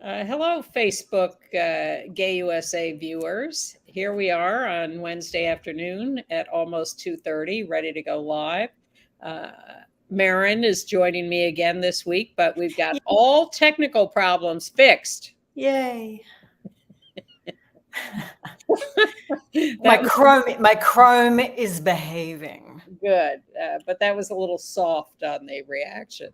Hello, Facebook Gay USA viewers. Here we are on Wednesday afternoon at almost 2:30, ready to go live. Uh, Marin is joining me again this week, but we've got all technical problems fixed. Yay. My Chrome is behaving. Good, but that was a little soft on the reaction.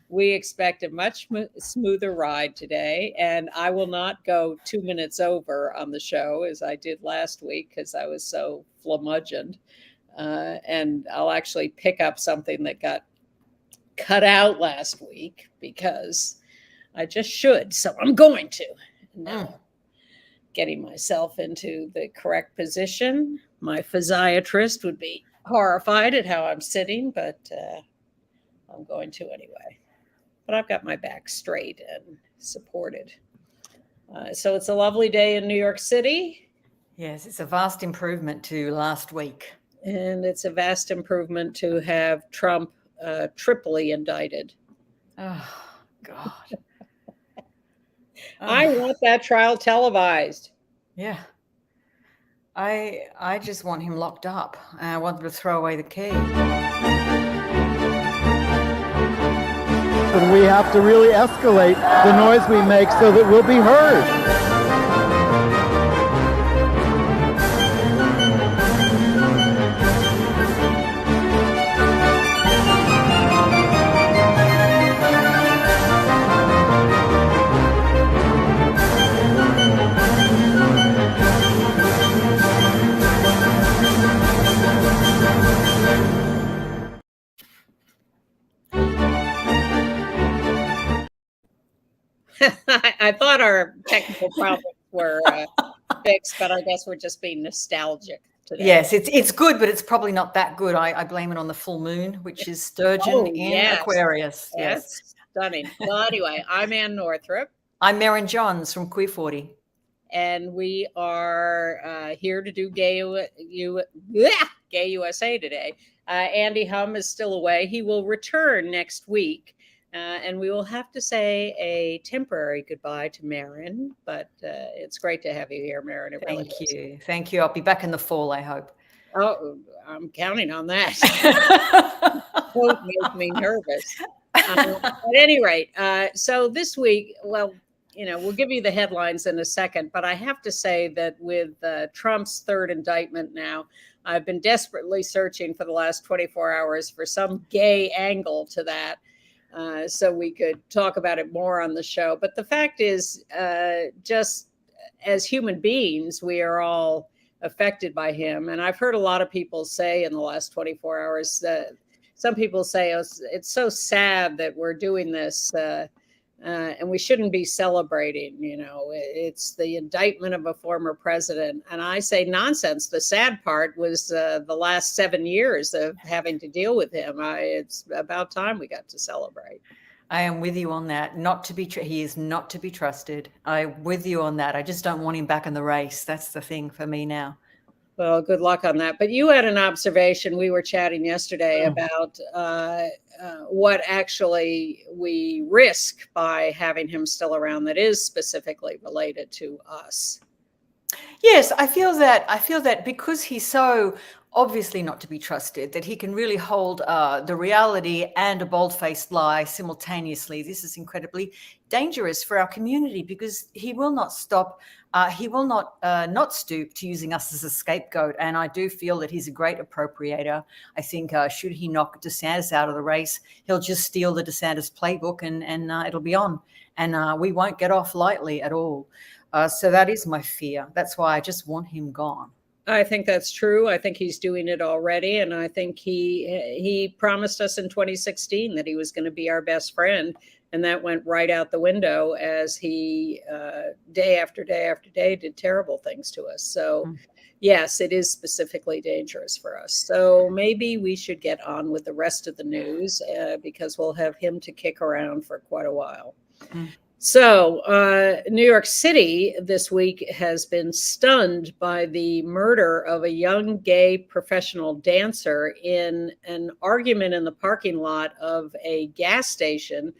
We expect a much smoother ride today, and I will not go 2 minutes over on the show as I did last week because I was so flummogened. And I'll actually pick up something that got cut out last week because I just should, so I'm going to. Now, getting myself into the correct position. My physiatrist would be horrified at how I'm sitting, but I'm going to anyway. But I've got my back straight and supported. So it's a lovely day in New York City. Yes, it's a vast improvement to last week. And it's a vast improvement to have Trump triply indicted. Oh, God. I want that trial televised. Yeah. I just want him locked up. I want them to throw away the key. And we have to really escalate the noise we make so that we'll be heard. I thought our technical problems were fixed, but I guess we're just being nostalgic today. Yes, it's good, but it's probably not that good. I blame it on the full moon, which is Sturgeon in Aquarius. Yes, stunning. Well, anyway, I'm Ann Northrup. I'm Marin Johns from Queer 40. And we are here to do Gay USA today. Andy Hum is still away. He will return next week. And we will have to say a temporary goodbye to Marin, but it's great to have you here, Marin. Thank you. Thank you. I'll be back in the fall, I hope. Oh, I'm counting on that. Quote makes me nervous. At any rate, so this week, well, we'll give you the headlines in a second, but I have to say that with Trump's third indictment now, I've been desperately searching for the last 24 hours for some gay angle to that. So we could talk about it more on the show. But the fact is, just as human beings, we are all affected by him. And I've heard a lot of people say in the last 24 hours that some people say, oh, it's so sad that we're doing this and we shouldn't be celebrating. It's the indictment of a former president. And I say nonsense. The sad part was the last 7 years of having to deal with him. It's about time we got to celebrate. I am with you on that. He is not to be trusted. I'm with you on that. I just don't want him back in the race. That's the thing for me now. Well, good luck on that. But you had an observation. We were chatting yesterday about what actually we risk by having him still around that is specifically related to us. Yes, I feel that because he's so obviously not to be trusted, that he can really hold the reality and a bold-faced lie simultaneously. This is incredibly dangerous for our community because he will not stop. He will not stoop to using us as a scapegoat. And I do feel that he's a great appropriator. I think should he knock DeSantis out of the race, he'll just steal the DeSantis playbook and it'll be on. And we won't get off lightly at all. So that is my fear. That's why I just want him gone. I think that's true. I think he's doing it already. And I think he promised us in 2016 that he was going to be our best friend. And that went right out the window as he day after day after day did terrible things to us. So, yes, it is specifically dangerous for us. So maybe we should get on with the rest of the news because we'll have him to kick around for quite a while. So, New York City this week has been stunned by the murder of a young gay professional dancer in an argument in the parking lot of a gas station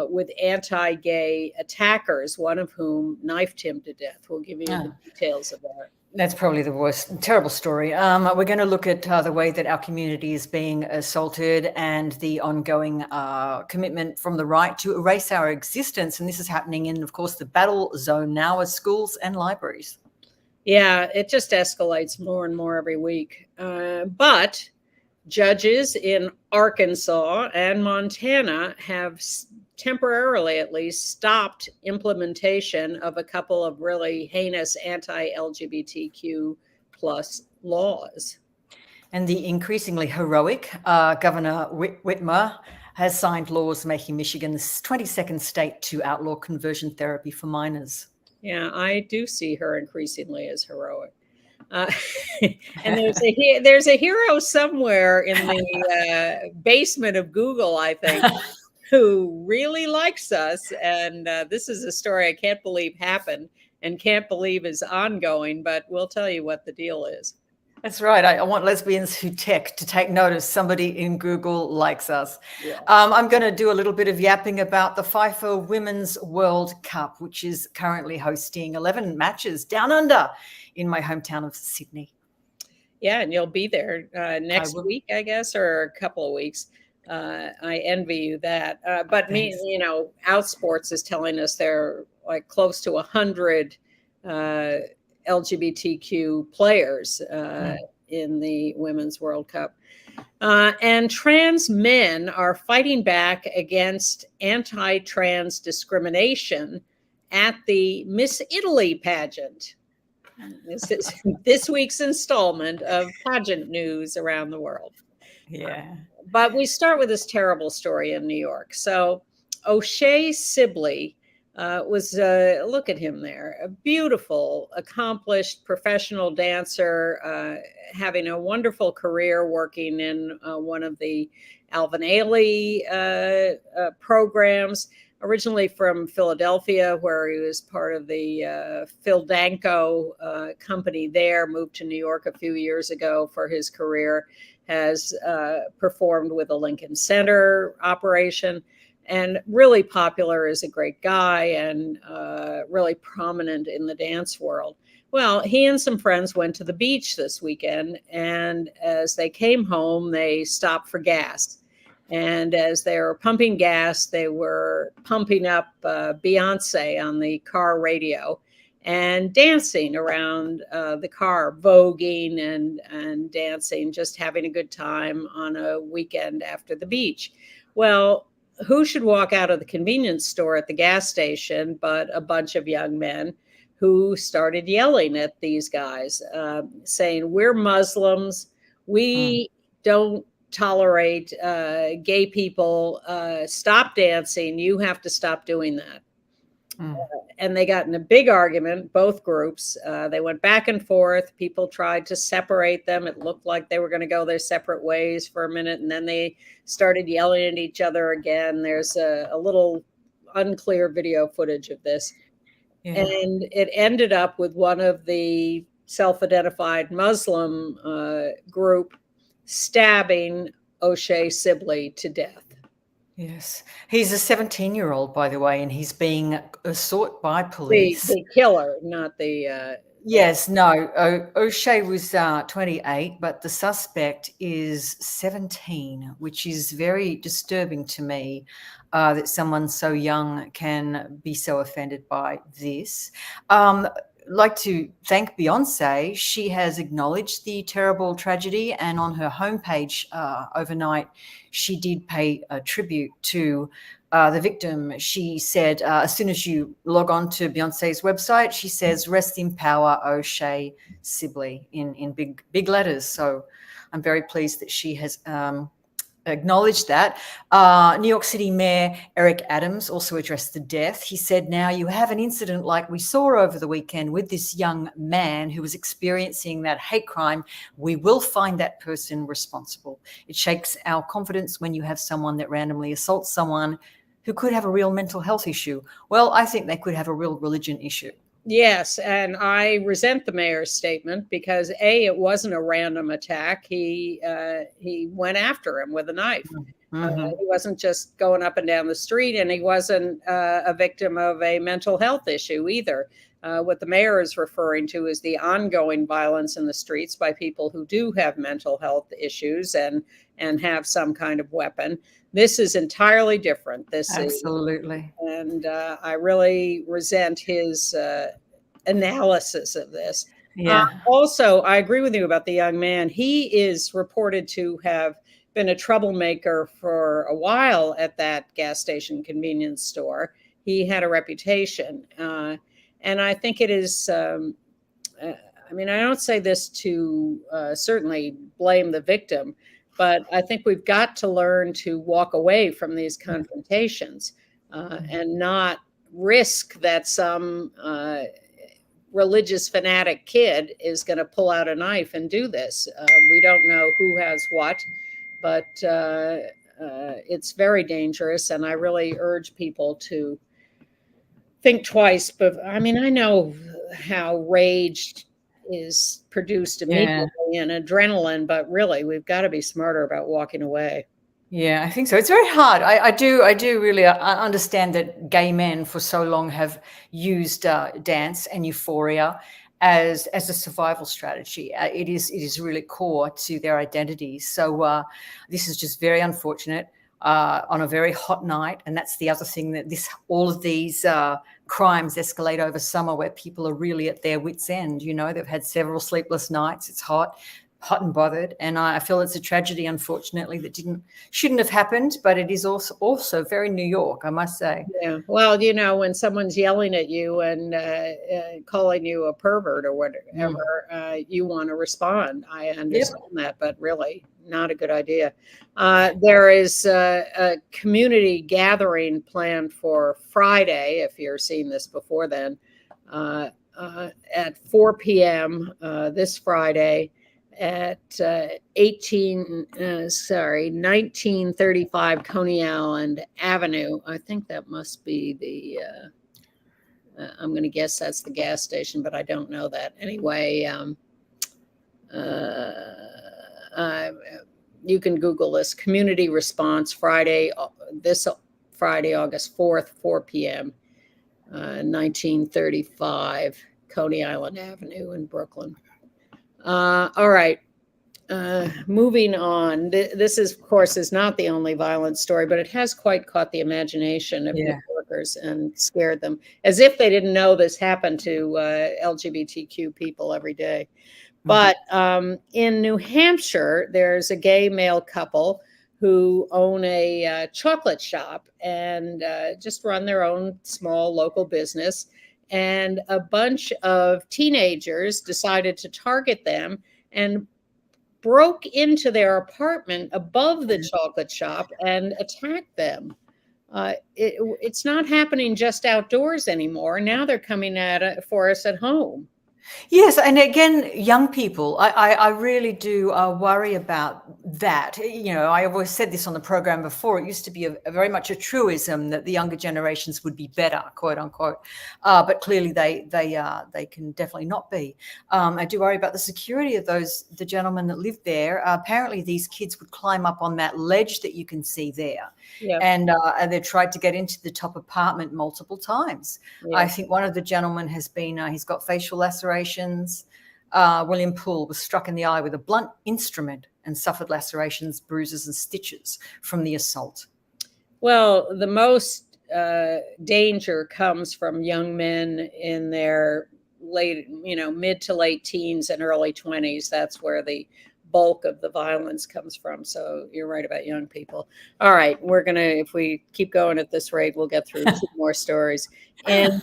with anti-gay attackers, one of whom knifed him to death. We'll give you the details of that. That's probably the worst, terrible story. We're going to look at the way that our community is being assaulted and the ongoing commitment from the right to erase our existence. And this is happening in, of course, the battle zone now as schools and libraries. Yeah, it just escalates more and more every week. But judges in Arkansas and Montana have temporarily at least stopped implementation of a couple of really heinous anti-LGBTQ plus laws. And the increasingly heroic Governor Whitmer has signed laws making Michigan the 22nd state to outlaw conversion therapy for minors. Yeah, I do see her increasingly as heroic. And there's a hero somewhere in the basement of Google, I think, who really likes us. And this is a story I can't believe happened and can't believe is ongoing, but we'll tell you what the deal is. That's right. I want lesbians who tech to take notice. Somebody in Google likes us. Yeah. I'm going to do a little bit of yapping about the FIFA Women's World Cup, which is currently hosting 11 matches down under in my hometown of Sydney. Yeah, and you'll be there next week, I guess, or a couple of weeks. I envy you that. But Thanks. Outsports is telling us they're like close to 100 LGBTQ players in the Women's World Cup. And trans men are fighting back against anti-trans discrimination at the Miss Italy pageant. This is this week's installment of pageant news around the world. Yeah. But we start with this terrible story in New York. So O'Shea Sibley was, look at him there, a beautiful, accomplished professional dancer, having a wonderful career working in one of the Alvin Ailey programs, originally from Philadelphia, where he was part of the Phil Danko company there, moved to New York a few years ago for his career, has performed with the Lincoln Center operation, and really popular, is a great guy and really prominent in the dance world. Well, he and some friends went to the beach this weekend, and as they came home, they stopped for gas. And as they were pumping gas, they were pumping up Beyonce on the car radio and dancing around the car, voguing and dancing, just having a good time on a weekend after the beach. Well, who should walk out of the convenience store at the gas station but a bunch of young men who started yelling at these guys, saying, "We're Muslims. We don't tolerate gay people. Stop dancing. You have to stop doing that." And they got in a big argument, both groups. They went back and forth. People tried to separate them. It looked like they were going to go their separate ways for a minute, and then they started yelling at each other again. There's a little unclear video footage of this. Yeah. And it ended up with one of the self-identified Muslim group stabbing O'Shea Sibley to death. Yes. He's a 17-year-old, by the way, and he's being sought by police. The killer, not the... Yes, no. O'Shea was 28, but the suspect is 17, which is very disturbing to me, that someone so young can be so offended by this. Like to thank Beyonce. She has acknowledged the terrible tragedy, and on her homepage overnight, she did pay a tribute to the victim. She said, as soon as you log on to Beyonce's website, she says, "Rest in power, O'Shea Sibley," in big letters. So I'm very pleased that she has acknowledged that. New York City Mayor Eric Adams also addressed the death. He said, "Now you have an incident like we saw over the weekend with this young man who was experiencing that hate crime. We will find that person responsible. It shakes our confidence when you have someone that randomly assaults someone who could have a real mental health issue. Well, I think they could have a real religion issue. Yes, and I resent the mayor's statement because it wasn't a random attack. He went after him with a knife. He wasn't just going up and down the street, and he wasn't a victim of a mental health issue either. What the mayor is referring to is the ongoing violence in the streets by people who do have mental health issues and have some kind of weapon. This is entirely different. Absolutely. And I really resent his analysis of this. Yeah. Also, I agree with you about the young man. He is reported to have been a troublemaker for a while at that gas station convenience store. He had a reputation. And I think it is, I don't say this to certainly blame the victim, but I think we've got to learn to walk away from these confrontations and not risk that some religious fanatic kid is going to pull out a knife and do this. We don't know who has what, but it's very dangerous. And I really urge people to think twice. But I know how rage is produced immediately and adrenaline, but really we've got to be smarter about walking away. Yeah, I think so. It's very hard. I do really understand that gay men for so long have used dance and euphoria as a survival strategy. It is really core to their identities. So this is just very unfortunate on a very hot night. And that's the other thing, that all of these crimes escalate over summer, where people are really at their wits' end. They've had several sleepless nights. It's hot and bothered, and I feel it's a tragedy, unfortunately, that shouldn't have happened. But it is also very New York, I must say. Yeah. Well, when someone's yelling at you and calling you a pervert or whatever, you want to respond. I understand that, but really not a good idea. There is a community gathering planned for Friday, if you're seeing this before then, at 4 p.m. This Friday, at 1935 Coney Island Avenue. I think that must be I'm going to guess that's the gas station, but I don't know that. Anyway, you can Google this. Community response Friday, this Friday, August 4th, 4 p.m., 1935 Coney Island Avenue in Brooklyn. All right. Moving on. This is, of course, is not the only violent story, but it has quite caught the imagination of New Yorkers and scared them, as if they didn't know this happened to LGBTQ people every day. But in New Hampshire, there's a gay male couple who own a chocolate shop and just run their own small local business. And a bunch of teenagers decided to target them and broke into their apartment above the chocolate shop and attacked them. It's not happening just outdoors anymore. Now they're coming for us at home. Yes, and again, young people, I really do worry about that. I always said this on the program before. It used to be a very much a truism that the younger generations would be better, quote unquote, but clearly they can definitely not be. I do worry about the security of the gentlemen that live there. Apparently, these kids would climb up on that ledge that you can see there, and they tried to get into the top apartment multiple times. I think one of the gentlemen has been he's got facial lacerations. William Poole was struck in the eye with a blunt instrument and suffered lacerations, bruises, and stitches from the assault. Well, the most danger comes from young men in their mid to late teens and early 20s. That's where the bulk of the violence comes from. So you're right about young people. All right, if we keep going at this rate, we'll get through 2 more stories. In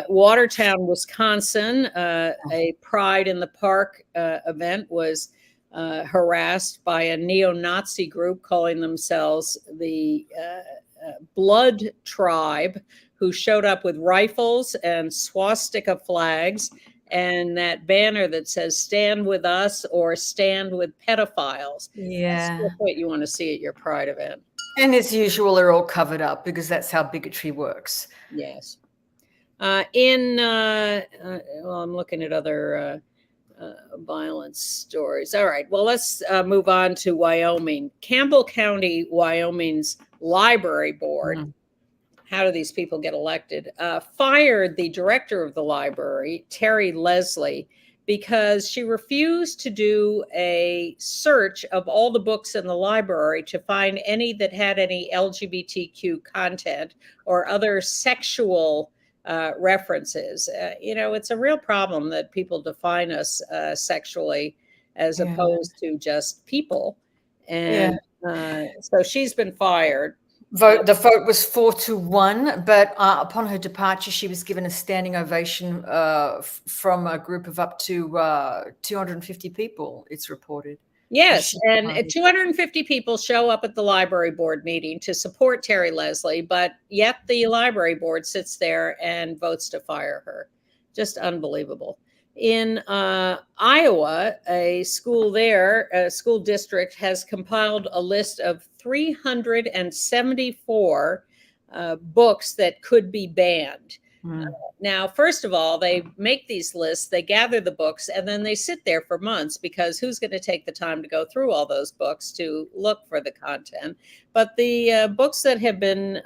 Watertown, Wisconsin, a Pride in the Park event was harassed by a neo-Nazi group calling themselves the Blood Tribe, who showed up with rifles and swastika flags and that banner that says "Stand with us" or "Stand with pedophiles." Yeah, that's what you want to see at your Pride event. And as usual, they're all covered up because that's how bigotry works. Yes. Well, I'm looking at other violence stories. All right. Well, let's move on to Wyoming. Campbell County, Wyoming's library board. Mm. How do these people get elected? Fired the director of the library, Terry Leslie, because she refused to do a search of all the books in the library to find any that had any LGBTQ content or other sexual references. It's a real problem that people define us sexually as opposed to just people. And so she's been fired. The vote was 4-1, but upon her departure, she was given a standing ovation from a group of up to 250 people, it's reported. Yes, and 250 people show up at the library board meeting to support Terry Leslie, but yet the library board sits there and votes to fire her. Just unbelievable. In Iowa, a school district has compiled a list of 374 books that could be banned. Now, first of all, they make these lists, they gather the books, and then they sit there for months because who's going to take the time to go through all those books to look for the content? But the books that have been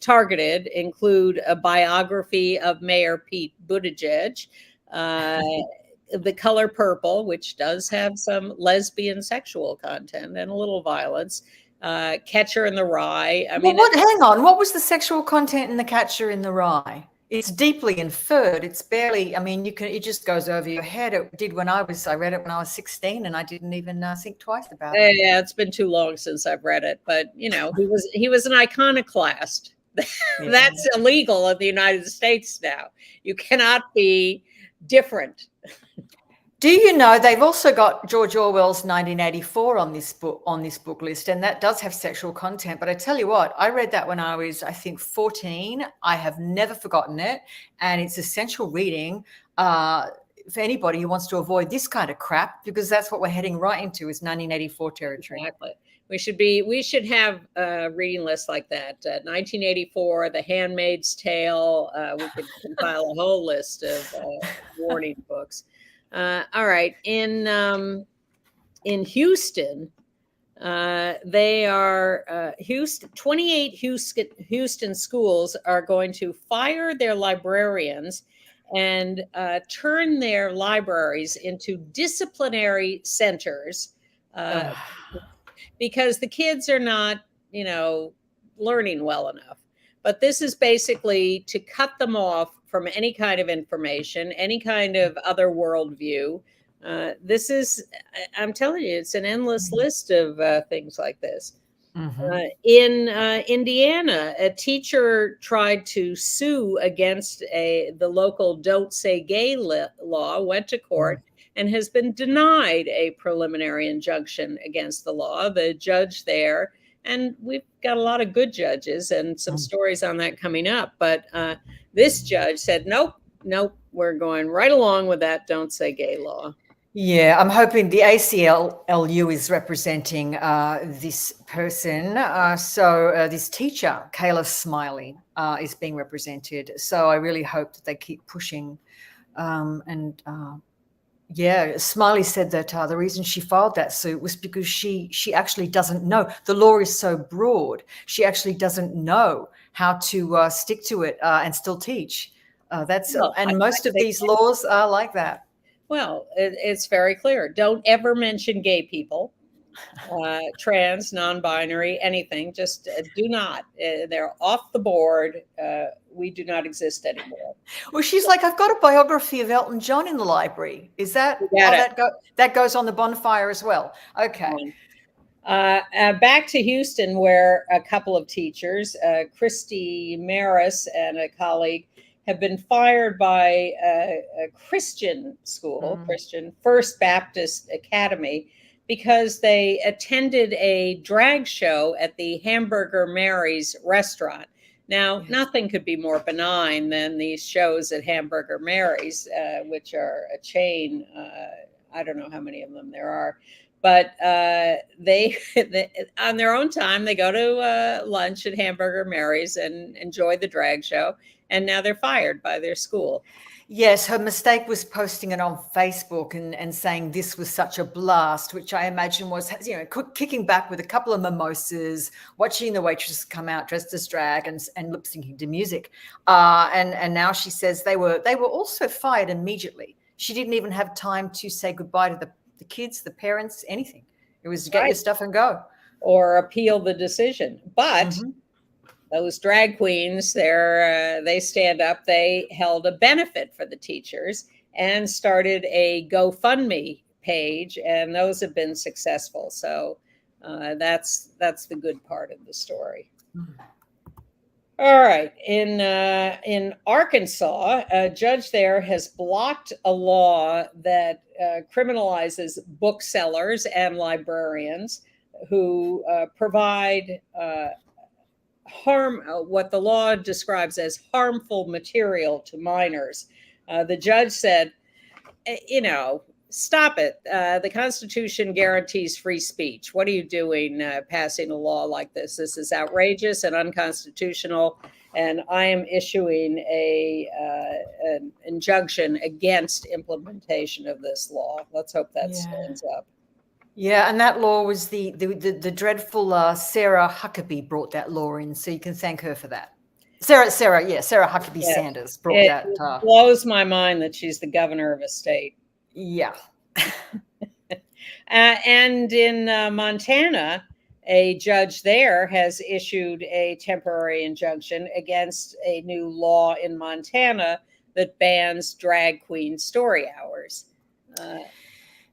targeted include a biography of Mayor Pete Buttigieg, The Color Purple, which does have some lesbian sexual content and a little violence, Catcher in the Rye. Hang on. What was the sexual content in The Catcher in the Rye? It's deeply inferred. It's barely, it just goes over your head. It did I read it when I was 16 and I didn't even think twice about it. Yeah, it's been too long since I've read it, but he was an iconoclast. That's illegal in the United States now. You cannot be different. Do you know they've also got George Orwell's 1984 on this book list, and that does have sexual content. But I tell you what, I read that when I was, I think, 14. I have never forgotten it, and it's essential reading for anybody who wants to avoid this kind of crap, because that's what we're heading right into is 1984 territory. Exactly. We should have a reading list like that. 1984, The Handmaid's Tale. We could compile a whole list of warning books. All right. In Houston, 28 Houston schools are going to fire their librarians and turn their libraries into disciplinary centers because the kids are not, learning well enough. But this is basically to cut them off from any kind of information, any kind of other worldview. I'm telling you, it's an endless list of things like this. In Indiana, a teacher tried to sue against the local Don't Say Gay law, went to court, and has been denied a preliminary injunction against the law. The judge there, and we've got a lot of good judges and some stories on that coming up, but this judge said, nope, we're going right along with that Don't Say Gay law. Yeah, I'm hoping the ACLU is representing this person. So this teacher, Kayla Smiley, is being represented. So I really hope that they keep pushing. Smiley said that the reason she filed that suit was because she actually doesn't know. The law is so broad. She actually doesn't know how to stick to it and still teach. Most of these laws are like that. Well, it's very clear. Don't ever mention gay people, trans, non-binary, anything. Just do not. They're off the board. We do not exist anymore. Well, she's like, I've got a biography of Elton John in the library. Is that that goes on the bonfire as well? Okay. Back to Houston, where a couple of teachers, Christy Maris and a colleague, have been fired by a Christian school, Christian First Baptist Academy, because they attended a drag show at the Hamburger Mary's restaurant. Now, nothing could be more benign than these shows at Hamburger Mary's, which are a chain. I don't know how many of them there are. But they on their own time, they go to lunch at Hamburger Mary's and enjoy the drag show. And now they're fired by their school. Yes, her mistake was posting it on Facebook and saying this was such a blast, which I imagine was, kicking back with a couple of mimosas, watching the waitresses come out dressed as drag and lip syncing to music. And now she says they were also fired immediately. She didn't even have time to say goodbye to the kids, the parents, anything. It was get your stuff and go. Or appeal the decision. But those drag queens, they stand up. They held a benefit for the teachers and started a GoFundMe page, and those have been successful. So that's the good part of the story. All right, in Arkansas, a judge there has blocked a law that criminalizes booksellers and librarians who provide what the law describes as harmful material to minors. The judge said, stop it. The Constitution guarantees free speech. What are you doing passing a law like this? This is outrageous and unconstitutional. And I am issuing an injunction against implementation of this law. Let's hope that stands up. Yeah, and that law was the dreadful Sarah Huckabee brought that law in, so you can thank her for that. Sarah Huckabee Sanders brought that. It blows my mind that she's the governor of a state. Yeah. And in Montana, a judge there has issued a temporary injunction against a new law in Montana that bans drag queen story hours.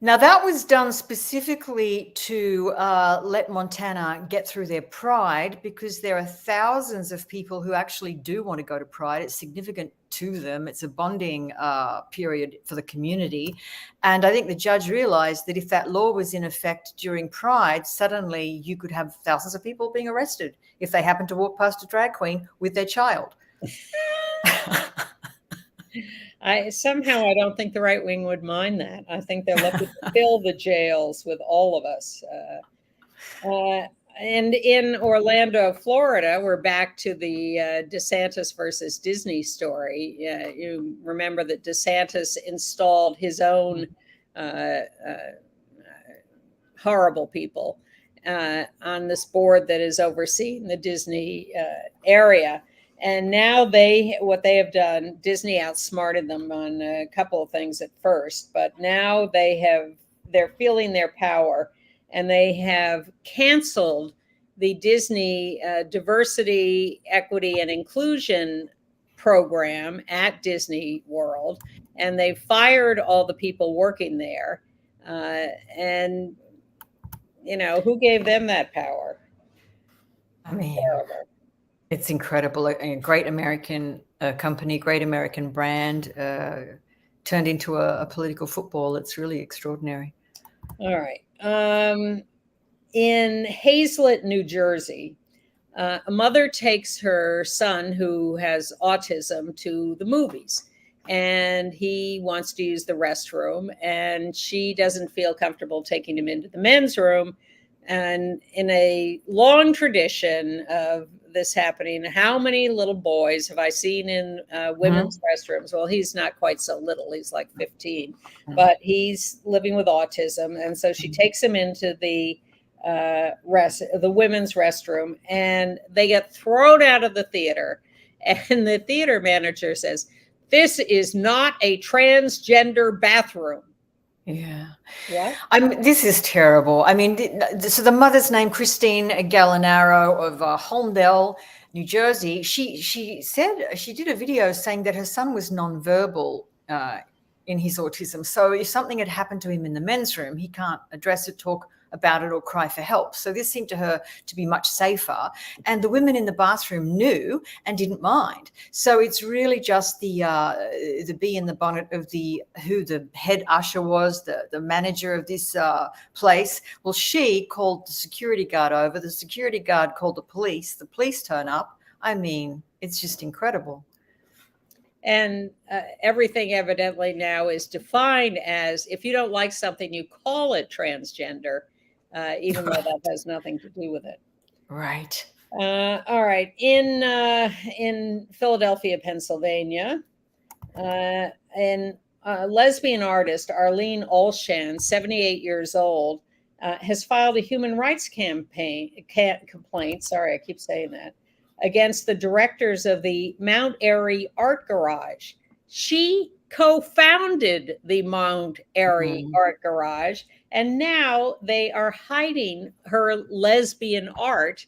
Now, that was done specifically to let Montana get through their Pride, because there are thousands of people who actually do want to go to Pride. It's significant to them. It's a bonding period for the community. And I think the judge realized that if that law was in effect during Pride, suddenly you could have thousands of people being arrested if they happen to walk past a drag queen with their child. I don't think the right wing would mind that. I think they're looking to fill the jails with all of us. And in Orlando, Florida, we're back to the DeSantis versus Disney story. You remember that DeSantis installed his own horrible people on this board that is overseeing the Disney area. And now what they have done, Disney outsmarted them on a couple of things at first, but now they're feeling their power, and they have canceled the Disney Diversity, Equity, and Inclusion program at Disney World, and they fired all the people working there. And who gave them that power? I mean, it's incredible. A great American company, great American brand turned into a political football. It's really extraordinary. All right. In Hazlet, New Jersey, a mother takes her son who has autism to the movies, and he wants to use the restroom, and she doesn't feel comfortable taking him into the men's room. And in a long tradition of this happening, how many little boys have I seen in women's restrooms? Well, he's not quite so little. He's like 15, but he's living with autism. And so she takes him into the women's restroom, and they get thrown out of the theater. And the theater manager says, "This is not a transgender bathroom." Yeah. Yeah. This is terrible. I mean, so the mother's name, Christine Gallinaro of Holmdel, New Jersey. She said she did a video saying that her son was nonverbal in his autism. So if something had happened to him in the men's room, he can't address it, talk about it, or cry for help. So this seemed to her to be much safer. And the women in the bathroom knew and didn't mind. So it's really just the bee in the bonnet of who the head usher was, the manager of this place. Well, she called the security guard over. The security guard called the police. The police turn up. I mean, it's just incredible. And everything evidently now is defined as, if you don't like something, you call it transgender, even though that has nothing to do with it. Right. All right. In Philadelphia, Pennsylvania, an lesbian artist, Arlene Olshan, 78 years old, has filed a human rights complaint. Sorry, I keep saying that, against the directors of the Mount Airy Art Garage. She co-founded the Mount Airy Art Garage, and now they are hiding her lesbian art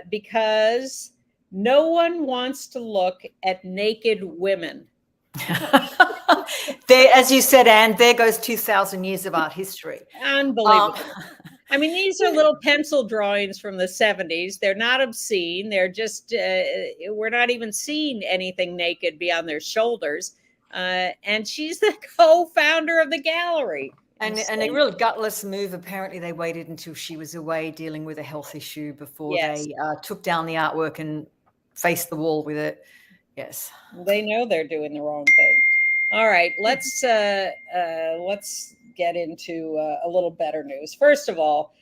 because no one wants to look at naked women. There, as you said, Anne, there goes 2,000 years of art history. Unbelievable. I mean, these are little pencil drawings from the 70s. They're not obscene. They're just, we're not even seeing anything naked beyond their shoulders. And she's the co-founder of the gallery. And a real gutless move. Apparently, they waited until she was away dealing with a health issue before they took down the artwork and faced the wall with it. Yes. They know they're doing the wrong thing. All right, let's get into a little better news. First of all,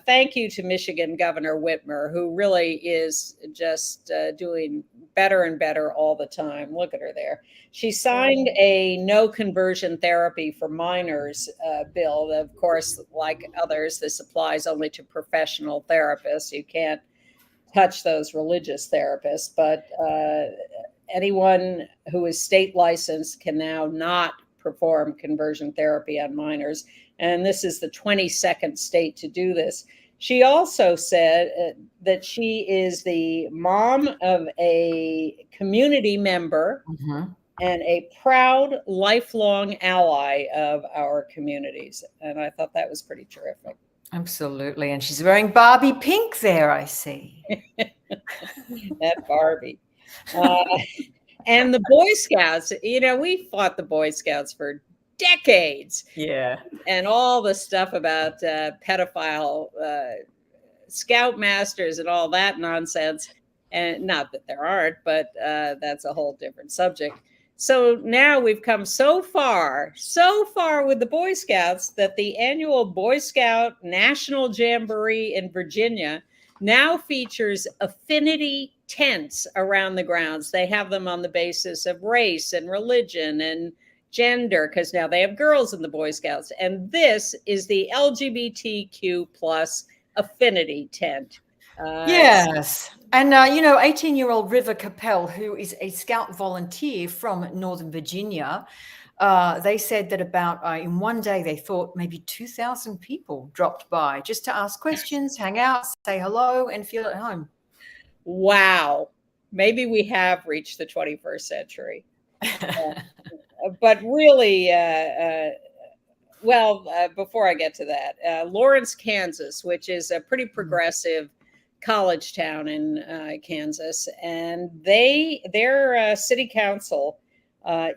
thank you to Michigan Governor Whitmer, who really is just doing better and better all the time. Look at her there. She signed a no conversion therapy for minors bill. Of course, like others, this applies only to professional therapists. You can't touch those religious therapists, but anyone who is state licensed can now not perform conversion therapy on minors. And this is the 22nd state to do this. She also said that she is the mom of a community member and a proud lifelong ally of our communities. And I thought that was pretty terrific. Absolutely. And she's wearing Barbie pink there, I see. That Barbie. And the Boy Scouts, you know, we fought the Boy Scouts for decades. Yeah. And all the stuff about pedophile scoutmasters and all that nonsense. And not that there aren't, but that's a whole different subject. So now we've come so far with the Boy Scouts that the annual Boy Scout National Jamboree in Virginia now features affinity tents around the grounds. They have them on the basis of race and religion and gender, because now they have girls in the Boy Scouts. And this is the LGBTQ plus affinity tent. Yes. And, 18-year-old River Capel, who is a Scout volunteer from Northern Virginia, they said that about in one day they thought maybe 2,000 people dropped by just to ask questions, hang out, say hello, and feel at home. Wow. Maybe we have reached the 21st century. But really, before I get to that, Lawrence, Kansas, which is a pretty progressive college town in Kansas, and their city council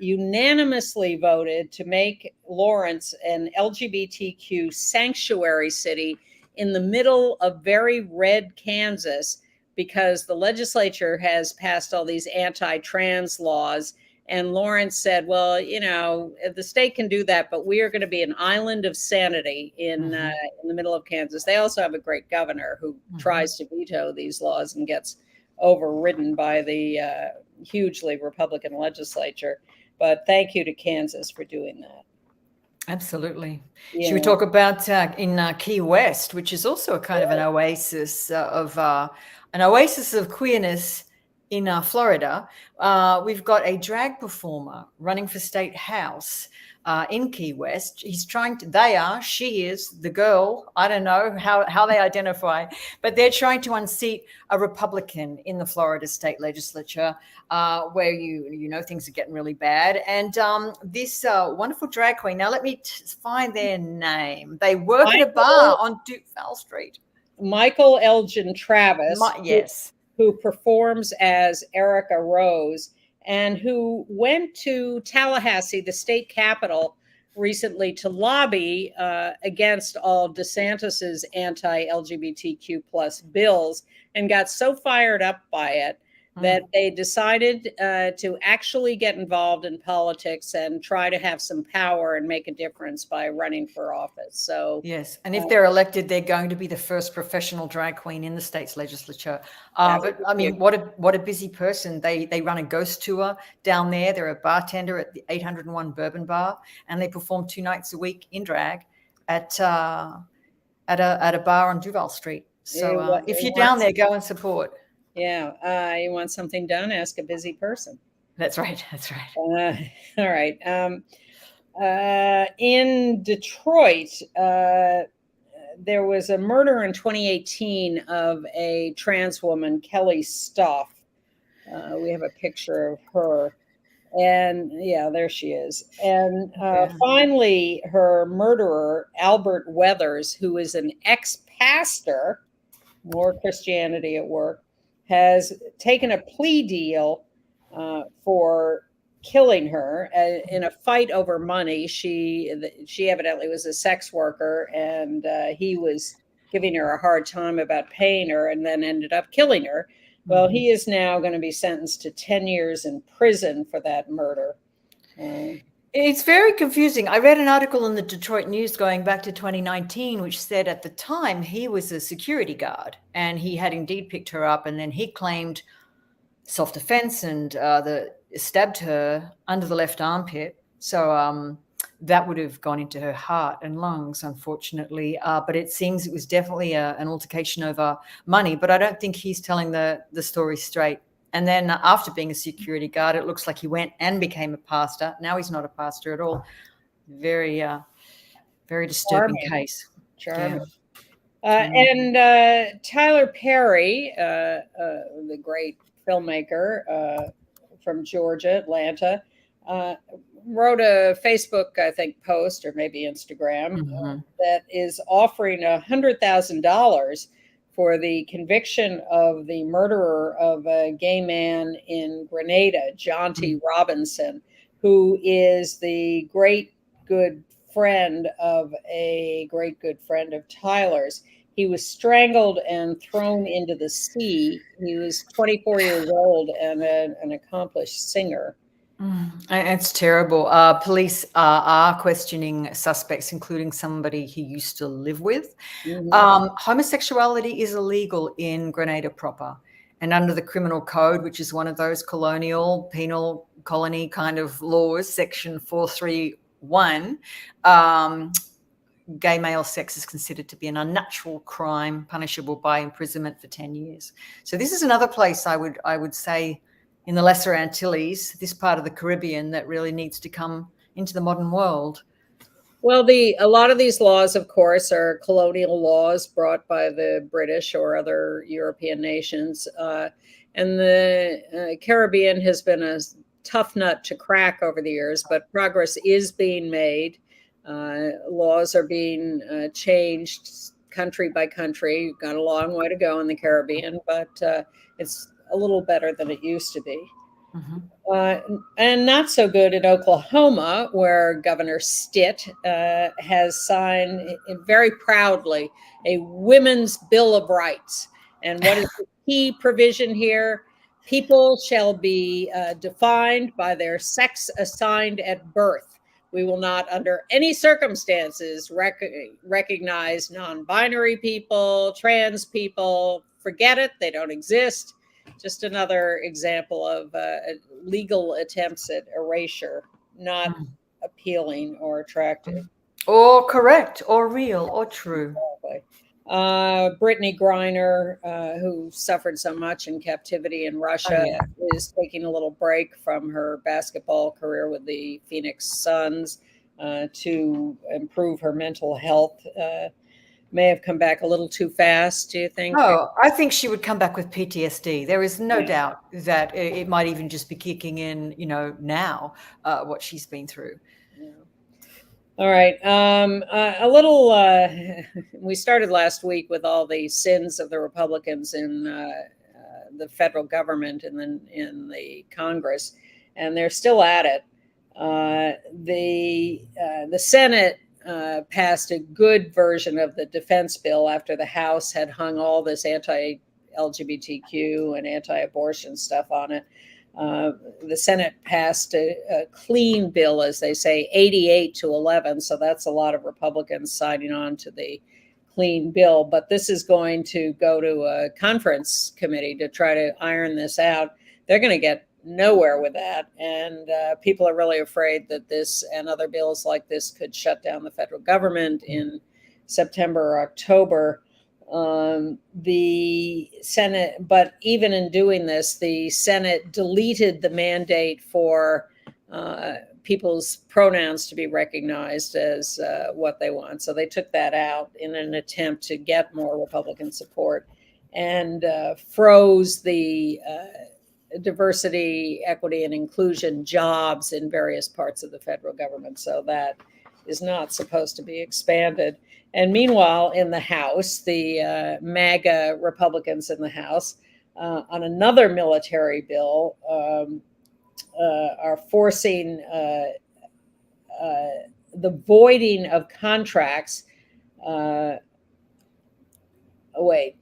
unanimously voted to make Lawrence an LGBTQ sanctuary city in the middle of very red Kansas, because the legislature has passed all these anti-trans laws. And Lawrence said, well, you know, the state can do that, but we are going to be an island of sanity in the middle of Kansas. They also have a great governor who tries to veto these laws and gets overridden by the hugely Republican legislature. But thank you to Kansas for doing that. Absolutely. Yeah. Should we talk about in Key West, which is also a kind of an oasis of queerness in Florida? We've got a drag performer running for state house in Key West. She is the girl. I don't know how they identify, but they're trying to unseat a Republican in the Florida state legislature, where you know things are getting really bad. And this wonderful drag queen. Now let me find their name. They work at a bar on Duke-Val Street. Michael Elgin Travis. Yes. Who performs as Erica Rose, and who went to Tallahassee, the state capital, recently to lobby against all DeSantis's anti-LGBTQ plus bills, and got so fired up by it that they decided to actually get involved in politics and try to have some power and make a difference by running for office. So yes, and if they're elected, they're going to be the first professional drag queen in the state's legislature. But I mean, what a busy person. They run a ghost tour down there. They're a bartender at the 801 Bourbon Bar, and they perform 2 nights a week in drag at a bar on Duval Street. So if you're down there, go and support. Yeah, you want something done? Ask a busy person. That's right. That's right. All right. In Detroit, there was a murder in 2018 of a trans woman, Kelly Stoff. We have a picture of her. And yeah, there she is. And finally, her murderer, Albert Weathers, who is an ex-pastor, more Christianity at work, has taken a plea deal for killing her in a fight over money. She evidently was a sex worker, and he was giving her a hard time about paying her, and then ended up killing her. Well, he is now going to be sentenced to 10 years in prison for that murder. It's very confusing. I read an article in the Detroit News going back to 2019, which said at the time he was a security guard and he had indeed picked her up, and then he claimed self-defense and stabbed her under the left armpit. So that would have gone into her heart and lungs, unfortunately. But it seems it was definitely an altercation over money. But I don't think he's telling the story straight. And then after being a security guard, it looks like he went and became a pastor. Now he's not a pastor at all. Very, very disturbing case. Charming. Yeah. And Tyler Perry, the great filmmaker from Georgia, Atlanta, wrote a Facebook, I think, post or maybe Instagram that is offering $100,000 for the conviction of the murderer of a gay man in Grenada, John T. Robinson, who is the great good friend of a great good friend of Tyler's. He was strangled and thrown into the sea. He was 24 years old and an accomplished singer. It's terrible. Police are questioning suspects, including somebody he used to live with. Homosexuality is illegal in Grenada proper. And under the criminal code, which is one of those colonial penal colony kind of laws, section 431, gay male sex is considered to be an unnatural crime punishable by imprisonment for 10 years. So this is another place I would say in the Lesser Antilles, this part of the Caribbean, that really needs to come into the modern world. Well, a lot of these laws, of course, are colonial laws brought by the British or other European nations. And the Caribbean has been a tough nut to crack over the years, but progress is being made. Laws are being changed country by country. You've got a long way to go in the Caribbean, but it's a little better than it used to be. And not so good in Oklahoma, where Governor Stitt has signed very proudly a Women's Bill of Rights. And what is the key provision here? People shall be defined by their sex assigned at birth. We will not, under any circumstances, recognize non-binary people, trans people. Forget it. They don't exist. Just another example of legal attempts at erasure, not appealing or attractive. Or correct, or real, or true. Exactly. Brittany Greiner, who suffered so much in captivity in Russia, is taking a little break from her basketball career with the Phoenix Suns to improve her mental health. May have come back a little too fast, do you think? Oh, I think she would come back with PTSD. There is no doubt that it might even just be kicking in, now, what she's been through. Yeah. All right. A little, we started last week with all the sins of the Republicans in the federal government and then in the Congress, and they're still at it. The Senate passed a good version of the defense bill after the House had hung all this LGBTQ and anti-abortion stuff on it. The Senate passed a clean bill, as they say, 88-11. So that's a lot of Republicans signing on to the clean bill. But this is going to go to a conference committee to try to iron this out. They're going to get nowhere with that. And people are really afraid that this and other bills like this could shut down the federal government in September or October. The Senate, but even in doing this, the Senate deleted the mandate for people's pronouns to be recognized as what they want. So they took that out in an attempt to get more Republican support, and froze the diversity, equity, and inclusion jobs in various parts of the federal government. So that is not supposed to be expanded. And meanwhile, in the House, the MAGA Republicans in the House, on another military bill, are forcing the voiding of contracts.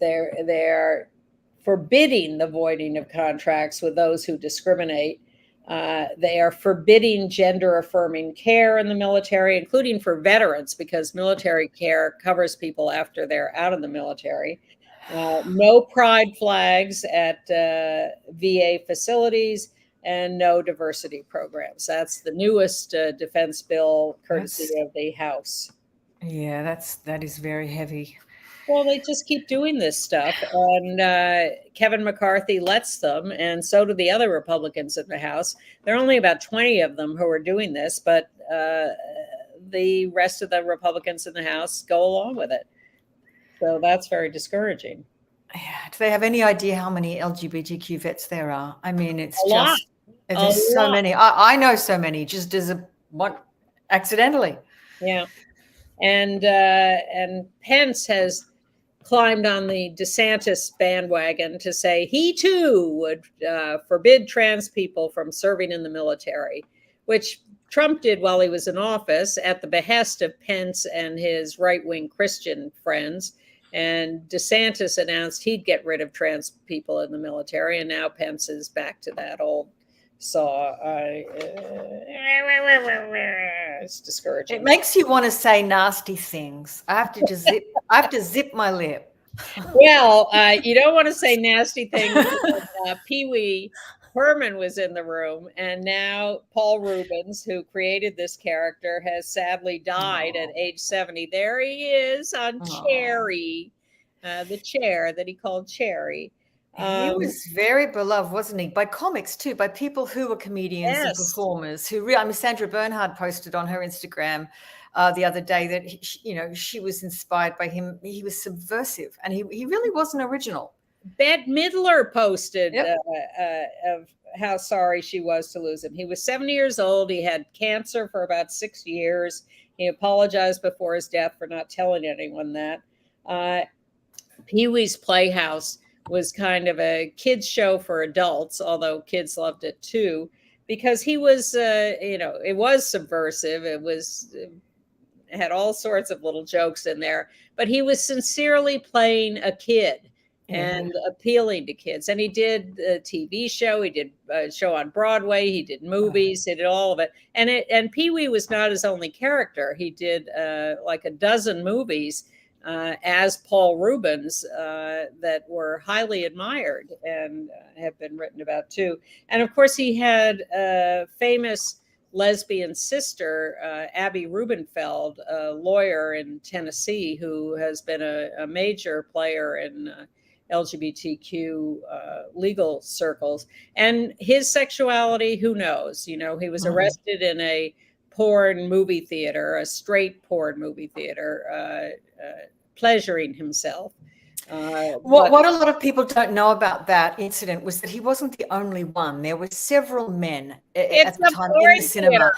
They're forbidding the voiding of contracts with those who discriminate. They are forbidding gender-affirming care in the military, including for veterans, because military care covers people after they're out of the military. No pride flags at VA facilities, and no diversity programs. That's the newest defense bill, courtesy of the House. Yeah, that is very heavy. Well, they just keep doing this stuff, and Kevin McCarthy lets them, and so do the other Republicans in the House. There are only about 20 of them who are doing this, but the rest of the Republicans in the House go along with it. So that's very discouraging. Yeah. Do they have any idea how many LGBTQ vets there are? I mean, it's A lot. There's so many. I know so many, just as accidentally. Yeah. And Pence has climbed on the DeSantis bandwagon to say he too would forbid trans people from serving in the military, which Trump did while he was in office at the behest of Pence and his right-wing Christian friends. And DeSantis announced he'd get rid of trans people in the military, and now Pence is back to that old saw. It's discouraging. It makes you want to say nasty things. I have to zip my lip. Well, you don't want to say nasty things. Pee Wee Herman was in the room, and now Paul Rubens, who created this character, has sadly died at age 70. There he is on Cherry, the chair that he called Cherry. He was very beloved, wasn't he? By comics too, by people who were comedians and performers. Sandra Bernhard posted on her Instagram the other day that she was inspired by him. He was subversive, and he really wasn't original. Bette Midler posted of how sorry she was to lose him. He was 70 years old. He had cancer for about 6 years. He apologized before his death for not telling anyone that. Pee-wee's Playhouse was kind of a kids show for adults, although kids loved it too, because he was, it was subversive. It had all sorts of little jokes in there, but he was sincerely playing a kid and appealing to kids. And he did a TV show. He did a show on Broadway. He did movies. He did all of it. And Pee-wee was not his only character. He did like a dozen movies as Paul Rubens that were highly admired and have been written about too. And of course, he had a famous lesbian sister, Abby Rubenfeld, a lawyer in Tennessee who has been a major player in LGBTQ legal circles. And his sexuality, who knows? He was arrested in a porn movie theater, a straight porn movie theater, pleasuring himself. What a lot of people don't know about that incident was that he wasn't the only one. There were several men at the time in the cinema.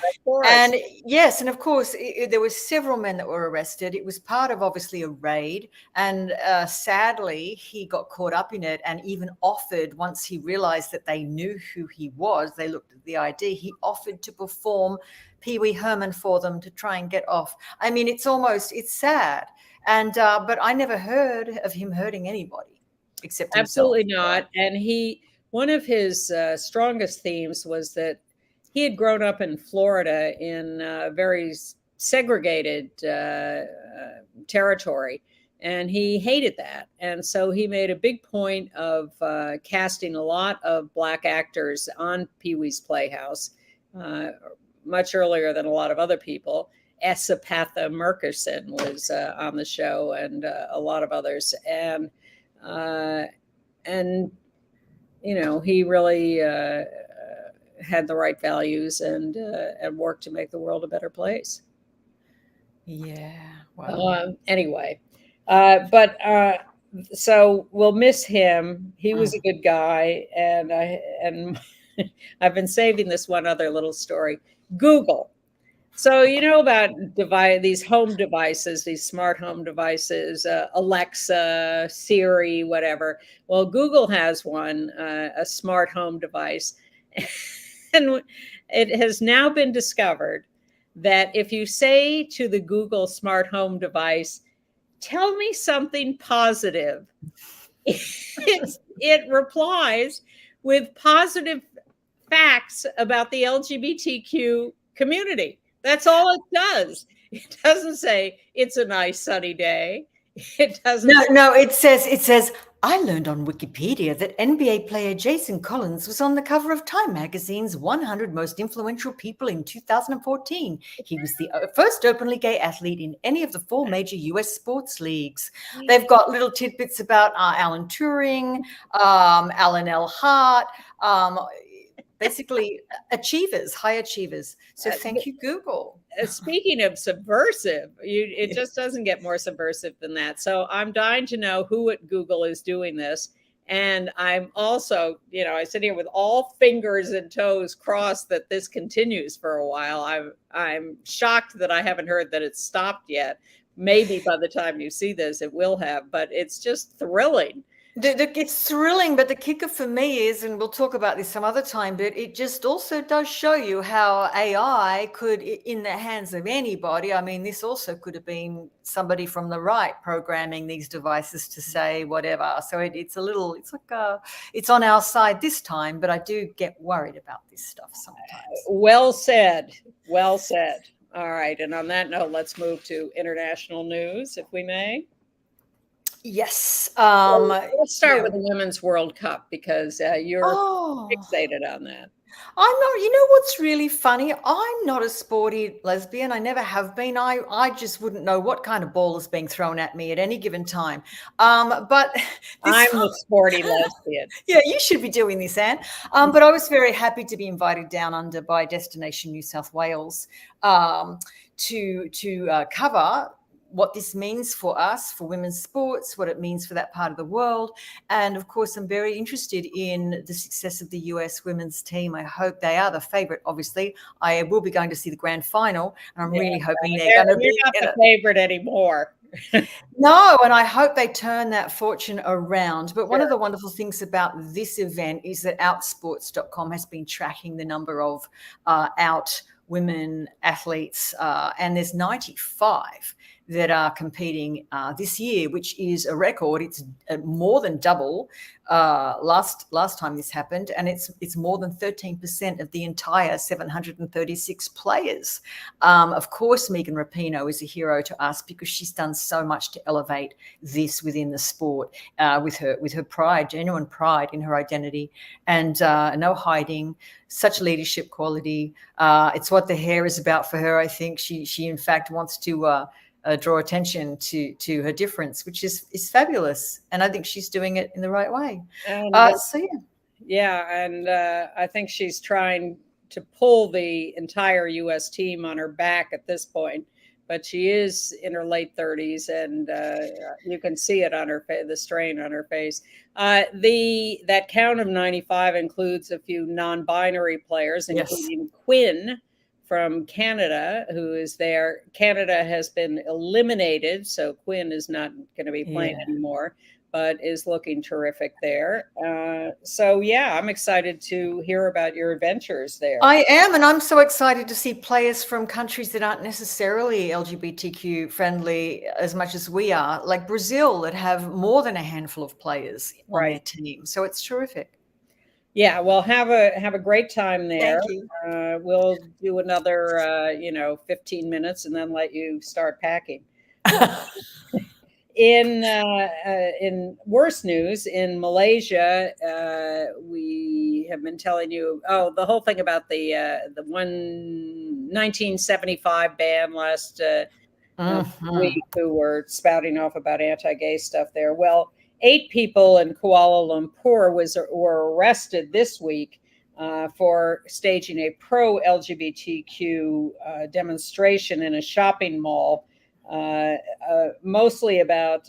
And yes, and of course, there were several men that were arrested. It was part of obviously a raid. And sadly, he got caught up in it and even offered, once he realized that they knew who he was, they looked at the ID, he offered to perform Pee Wee Herman for them to try and get off. I mean, it's sad. And but I never heard of him hurting anybody. except Absolutely himself. not. And one of his strongest themes was that he had grown up in Florida in very segregated territory, and he hated that. And so he made a big point of casting a lot of Black actors on Pee-wee's Playhouse, much earlier than a lot of other people. Esapatha Murkison was on the show, and a lot of others. And he really had the right values and worked to make the world a better place. Yeah. Wow. Anyway, so we'll miss him. He was a good guy, and I've been saving this one other little story. Google. So about these home devices, these smart home devices, Alexa, Siri, whatever. Well, Google has one, a smart home device. And it has now been discovered that if you say to the Google smart home device, tell me something positive, it replies with positive facts about the LGBTQ community. That's all it does. It doesn't say it's a nice sunny day. It doesn't. No, it says, I learned on Wikipedia that NBA player Jason Collins was on the cover of Time magazine's 100 Most Influential People in 2014. He was the first openly gay athlete in any of the 4 major US sports leagues. They've got little tidbits about Alan Turing, Alan L. Hart, basically achievers, high achievers. So thank you, Google. Speaking of subversive, it just doesn't get more subversive than that. So I'm dying to know who at Google is doing this. And I'm also, I sit here with all fingers and toes crossed that this continues for a while. I'm shocked that I haven't heard that it's stopped yet. Maybe by the time you see this, it will have, but it's just thrilling. It's thrilling, but the kicker for me is, and we'll talk about this some other time, but it just also does show you how AI could, in the hands of anybody, I mean, this also could have been somebody from the right programming these devices to say whatever. So it's it's on our side this time, but I do get worried about this stuff sometimes. Well said. Well said. All right. And on that note, let's move to international news, if we may. Yes. Let's start with the Women's World Cup, because you're fixated on that. I'm not, what's really funny? I'm not a sporty lesbian. I never have been. I just wouldn't know what kind of ball is being thrown at me at any given time. But I'm a sporty lesbian. Yeah, you should be doing this, Anne. But I was very happy to be invited down under by Destination New South Wales to cover what this means for us, for women's sports, what it means for that part of the world. And of course, I'm very interested in the success of the US women's team. I hope they are the favorite, obviously. I will be going to see the grand final, and I'm really hoping they're going to be not the favorite anymore. No, and I hope they turn that fortune around. But one of the wonderful things about this event is that outsports.com has been tracking the number of out women athletes, and there's 95 that are competing this year, which is a record. It's more than double last time this happened, and it's more than 13% of the entire 736 players. Of course, Megan Rapinoe is a hero to us because she's done so much to elevate this within the sport with her pride, genuine pride in her identity, and no hiding. Such leadership quality. It's what the hair is about for her. I think she in fact wants to draw attention to her difference, which is fabulous, and I think she's doing it in the right way. And I think she's trying to pull the entire U.S. team on her back at this point, but she is in her late 30s, and you can see it on her face, the strain on her face. That count of 95 includes a few non-binary players, including Quinn from Canada, who is there. Canada has been eliminated, so Quinn is not going to be playing anymore. but is looking terrific there. So yeah, I'm excited to hear about your adventures there. I am, and I'm so excited to see players from countries that aren't necessarily LGBTQ friendly as much as we are, like Brazil, that have more than a handful of players on their team. So it's terrific. Yeah, well, have a great time there. Thank you. We'll do another 15 minutes and then let you start packing. In worse news, in Malaysia, we have been telling you, the whole thing about the 1975 ban last week, who were spouting off about anti-gay stuff there. Well, 8 people in Kuala Lumpur were arrested this week for staging a pro-LGBTQ demonstration in a shopping mall, mostly about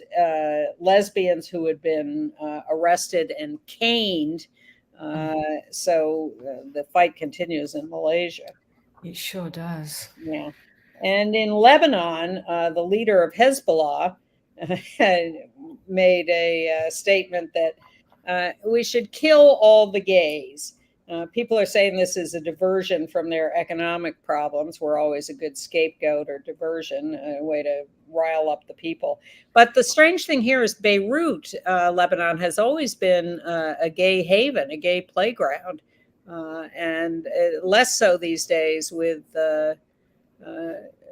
lesbians who had been arrested and caned. So the fight continues in Malaysia. It sure does. Yeah. And in Lebanon, the leader of Hezbollah made a statement that we should kill all the gays. People are saying this is a diversion from their economic problems. We're always a good scapegoat or diversion, a way to rile up the people. But the strange thing here is Beirut, Lebanon, has always been a gay haven, a gay playground, and less so these days with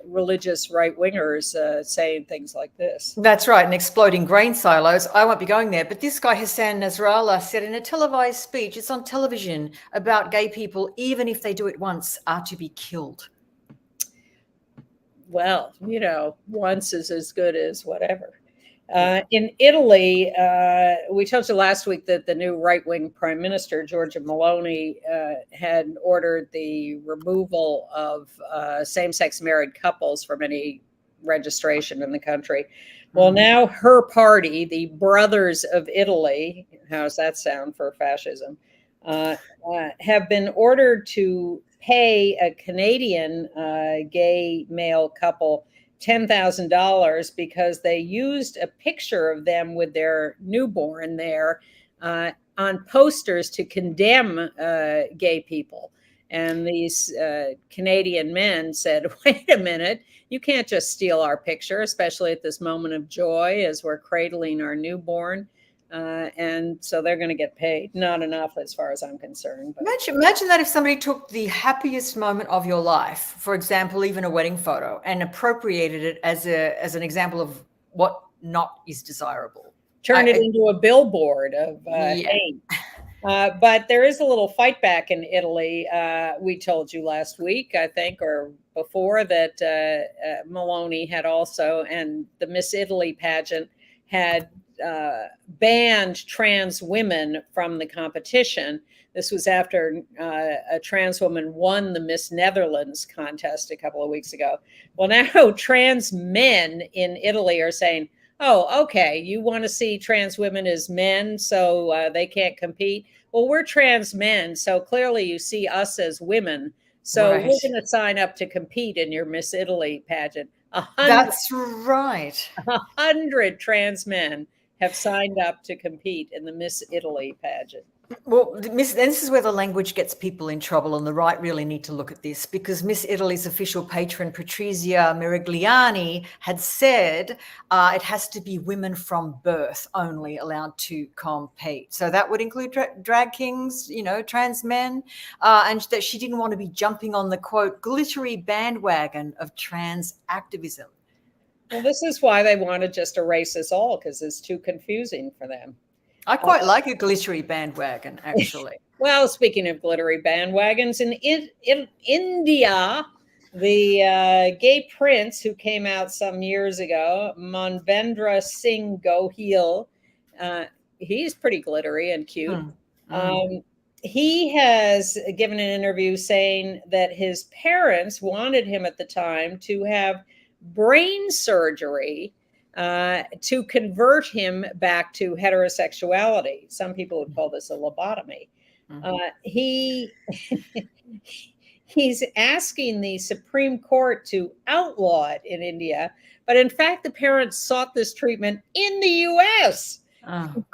religious right-wingers saying things like this. That's right, and exploding grain silos. I won't be going there, but this guy Hassan Nasrallah said in a televised speech, it's on television, about gay people, even if they do it once, are to be killed. Well, once is as good as whatever. In Italy, we told you last week that the new right-wing prime minister, Giorgia Meloni, had ordered the removal of same-sex married couples from any registration in the country. Well, now her party, the Brothers of Italy, how's that sound for fascism, have been ordered to pay a Canadian gay male couple $10,000 because they used a picture of them with their newborn there on posters to condemn gay people. And these Canadian men said, wait a minute, you can't just steal our picture, especially at this moment of joy as we're cradling our newborn. And so they're going to get paid. Not enough as far as I'm concerned. But. Imagine that if somebody took the happiest moment of your life, for example, even a wedding photo, and appropriated it as an example of what not is desirable. Turn it into a billboard of hate. But there is a little fight back in Italy. We told you last week, I think, or before, that Meloni had also, and the Miss Italy pageant had banned trans women from the competition. This was after a trans woman won the Miss Netherlands contest a couple of weeks ago. Well, now trans men in Italy are saying, oh, okay, you want to see trans women as men, so they can't compete? Well, we're trans men, so clearly you see us as women. So we're going to sign up to compete in your Miss Italy pageant. That's right. 100 trans men have signed up to compete in the Miss Italy pageant. Well, this is where the language gets people in trouble, and the right really need to look at this, because Miss Italy's official patron, Patrizia Merigliani, had said it has to be women from birth only allowed to compete. So that would include drag kings, trans men, and that she didn't want to be jumping on the, quote, glittery bandwagon of trans activism. Well, this is why they want to just erase us all, because it's too confusing for them. I quite like a glittery bandwagon, actually. Well, speaking of glittery bandwagons, in India, the gay prince who came out some years ago, Manvendra Singh Gohil, he's pretty glittery and cute. He has given an interview saying that his parents wanted him at the time to have brain surgery to convert him back to heterosexuality. Some people would call this a lobotomy. He's asking the Supreme Court to outlaw it in India, but in fact, the parents sought this treatment in the U.S.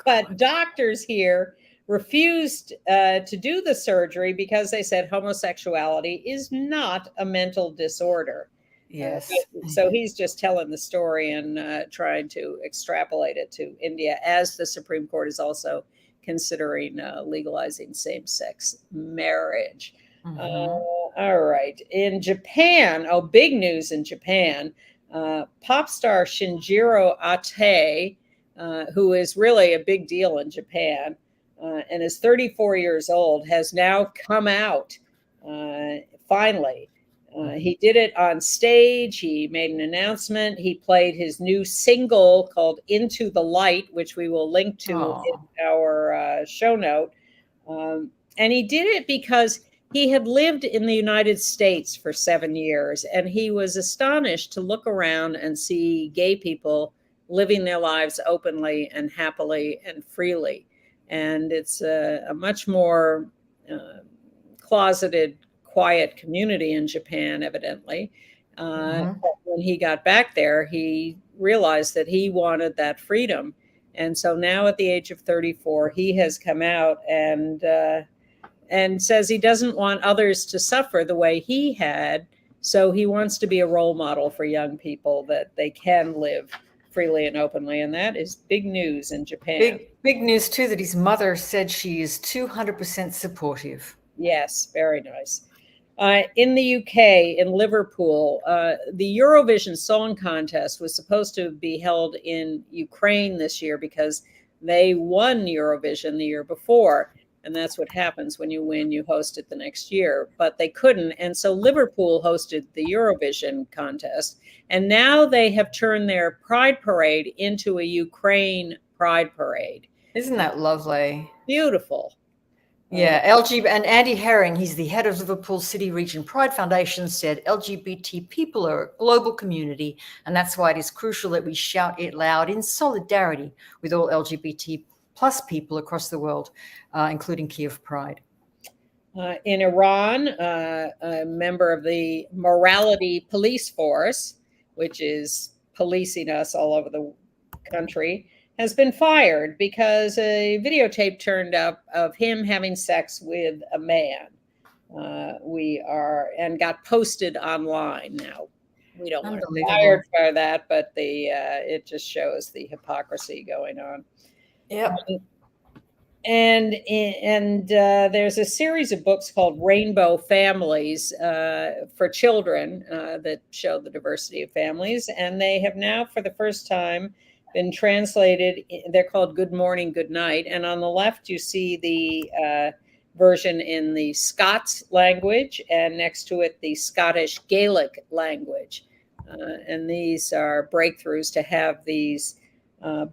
But doctors here refused to do the surgery because they said homosexuality is not a mental disorder. Yes. So he's just telling the story and trying to extrapolate it to India, as the Supreme Court is also considering legalizing same-sex marriage. All right. In Japan, big news in Japan, pop star Shinjiro Ate, who is really a big deal in Japan and is 34 years old, has now come out finally. He did it on stage. He made an announcement. He played his new single called Into the Light, which we will link to in our show note. And he did it because he had lived in the United States for 7 years, and he was astonished to look around and see gay people living their lives openly and happily and freely. And it's a much more closeted, quiet community in Japan, evidently. But when he got back there, he realized that he wanted that freedom. And so now at the age of 34, he has come out and says he doesn't want others to suffer the way he had. So he wants to be a role model for young people, that they can live freely and openly. And that is big news in Japan. Big news, too, that his mother said she is 200% supportive. Yes, very nice. In the UK, in Liverpool, the Eurovision Song Contest was supposed to be held in Ukraine this year because they won Eurovision the year before. And that's what happens when you win, you host it the next year. But they couldn't. And so Liverpool hosted the Eurovision contest. And now they have turned their Pride Parade into a Ukraine Pride Parade. Isn't that lovely? Beautiful. Yeah, and Andy Herring, he's the head of Liverpool City Region Pride Foundation, said LGBT people are a global community, and that's why it is crucial that we shout it loud in solidarity with all LGBT plus people across the world, including Kiev Pride. In Iran, a member of the Morality Police Force, which is policing us all over the country, has been fired because a videotape turned up of him having sex with a man. And got posted online. Now, we don't want to be fired for that, but it just shows the hypocrisy going on. Yep. And there's a series of books called Rainbow Families for children that show the diversity of families. And they have now, for the first time, been translated. They're called Good Morning, Good Night. And on the left, you see the version in the Scots language, and next to it, the Scottish Gaelic language. And these are breakthroughs to have these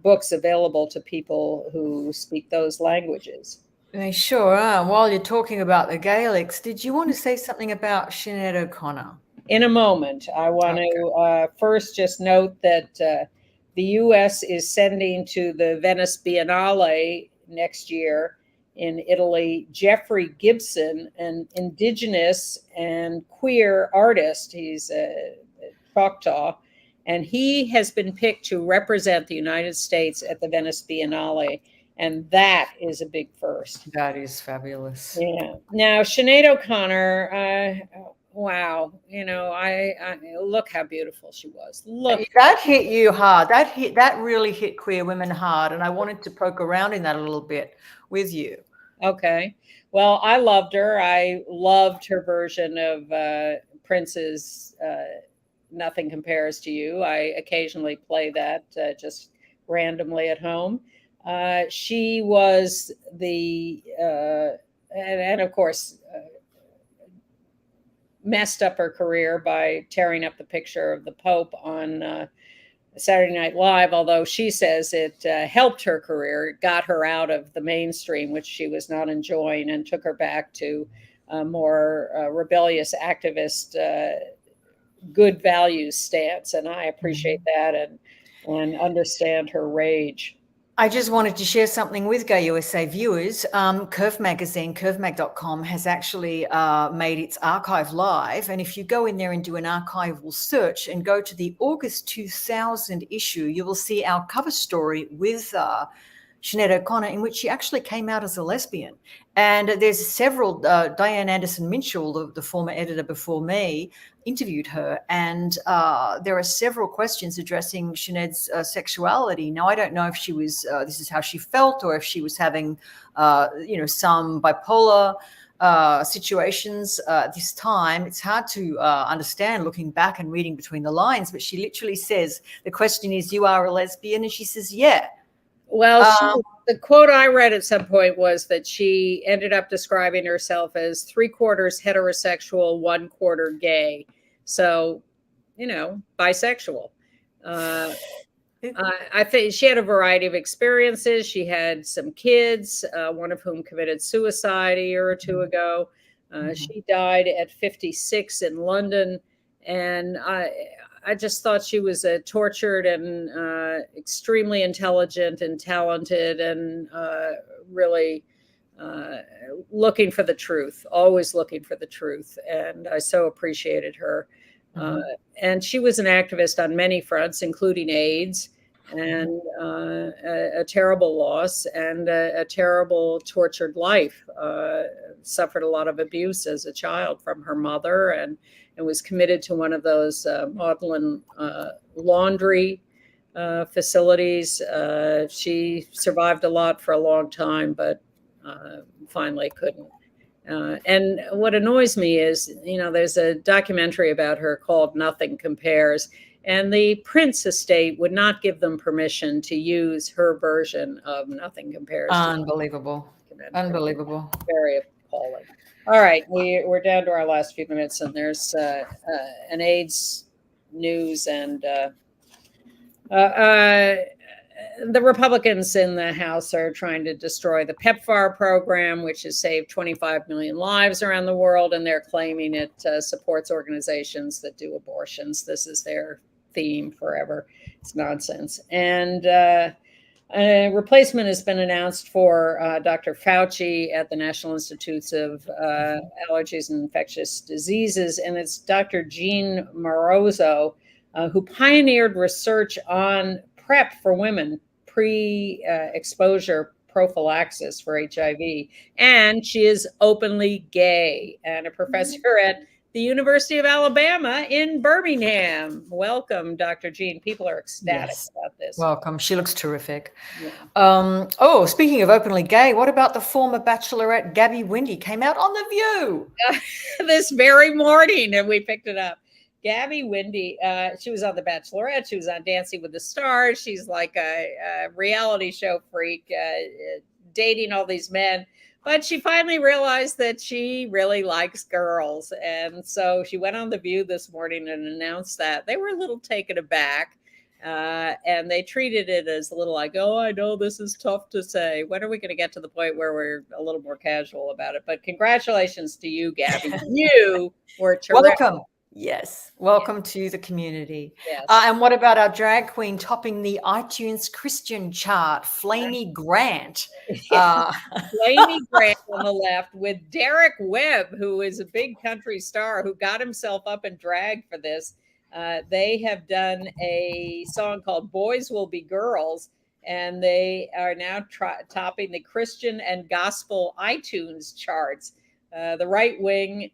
books available to people who speak those languages. They sure are. While you're talking about the Gaelics, did you want to say something about Sinead O'Connor? In a moment. I want to first just note that the U.S. is sending to the Venice Biennale next year in Italy Jeffrey Gibson, an indigenous and queer artist. He's a Choctaw. And he has been picked to represent the United States at the Venice Biennale. And that is a big first. That is fabulous. Yeah. Now, Sinead O'Connor, wow. I look how beautiful she was. Look. That hit you hard. That really hit queer women hard. And I wanted to poke around in that a little bit with you. Okay. Well, I loved her. I loved her version of Prince's Nothing Compares to You. I occasionally play that just randomly at home. She was and of course, messed up her career by tearing up the picture of the Pope on Saturday Night Live, although she says it helped her career. It got her out of the mainstream, which she was not enjoying, and took her back to a more rebellious activist good values stance, and I appreciate that and understand her rage. I just wanted to share something with Gay USA viewers. Curve Magazine, curvemag.com, has actually made its archive live, and if you go in there and do an archival search and go to the August 2000 issue, you will see our cover story with Sinead O'Connor, in which she actually came out as a lesbian. And there's several, Diane Anderson Minchell, the former editor before me, interviewed her. And there are several questions addressing Sinead's sexuality. Now, I don't know if she was, this is how she felt, or if she was having, some bipolar situations this time. It's hard to understand looking back and reading between the lines, but she literally says, the question is, you are a lesbian? And she says, yeah. Well, the quote I read at some point was that she ended up describing herself as 3/4 heterosexual, 1/4 gay. So, bisexual. I think she had a variety of experiences. She had some kids, one of whom committed suicide a year or two ago. She died at 56 in London. And I just thought she was a tortured and extremely intelligent and talented and really looking for the truth, always looking for the truth. And I so appreciated her. And she was an activist on many fronts, including AIDS, and a terrible loss and a terrible tortured life. Suffered a lot of abuse as a child from her mother, and was committed to one of those Magdalen laundry facilities. She survived a lot for a long time, but finally couldn't. And what annoys me is, there's a documentary about her called Nothing Compares, and the Prince estate would not give them permission to use her version of Nothing Compares. Unbelievable. Unbelievable. Very appalling. All right, we're down to our last few minutes, and there's an AIDS news, and the Republicans in the House are trying to destroy the PEPFAR program, which has saved 25 million lives around the world, and they're claiming it supports organizations that do abortions. This is their theme forever. It's nonsense. And a replacement has been announced for Dr. Fauci at the National Institutes of Allergies and Infectious Diseases, and it's Dr. Jean Morozzo, who pioneered research on PrEP for women, pre-exposure prophylaxis for HIV, and she is openly gay and a professor at the University of Alabama in Birmingham. Welcome, Dr. Jean. People are ecstatic about this. Welcome. She looks terrific. Yeah. Speaking of openly gay, what about the former bachelorette Gabby Windey? Came out on The View this very morning, and we picked it up. Gabby Windey, she was on The Bachelorette. She was on Dancing with the Stars. She's like a reality show freak, dating all these men. But she finally realized that she really likes girls. And so she went on The View this morning and announced that. They were a little taken aback. And they treated it as a little like, I know this is tough to say. When are we going to get to the point where we're a little more casual about it? But congratulations to you, Gabby. You were terrific. Welcome. Yes. Welcome to the community. Yes. And what about our drag queen topping the iTunes Christian chart, Flamey Grant? Flamey Grant on the left with Derek Webb, who is a big country star who got himself up and drag for this. They have done a song called Boys Will Be Girls, and they are now topping the Christian and gospel iTunes charts. The right wing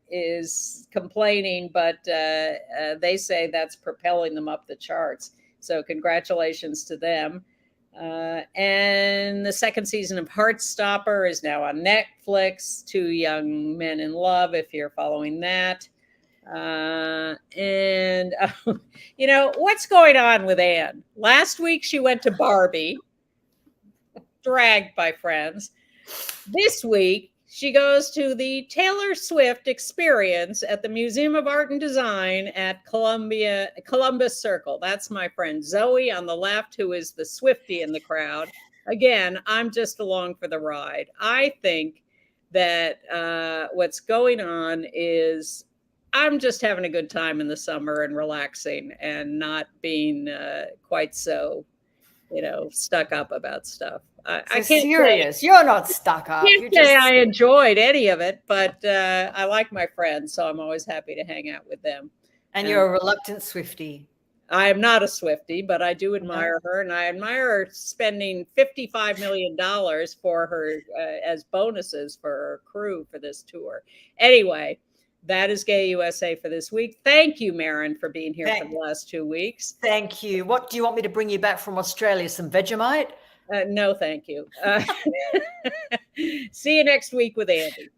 is complaining, but they say that's propelling them up the charts. So congratulations to them. And the second season of Heartstopper is now on Netflix. Two Young Men in Love, if you're following that. What's going on with Anne? Last week she went to Barbie, dragged by friends. This week, she goes to the Taylor Swift experience at the Museum of Art and Design at Columbus Circle. That's my friend Zoe on the left, who is the Swiftie in the crowd. Again, I'm just along for the ride. I think that what's going on is I'm just having a good time in the summer and relaxing and not being quite so, stuck up about stuff. I can't serious. You're not stuck up. I can't say I enjoyed any of it, but I like my friends, so I'm always happy to hang out with them. And you're a reluctant Swiftie. I am not a Swiftie, but I do admire her, and I admire her spending $55 million for her as bonuses for her crew for this tour. Anyway, that is Gay USA for this week. Thank you, Marin, for being here for the last 2 weeks. Thank you. What do you want me to bring you back from Australia? Some Vegemite? No, thank you. See you next week with Andy.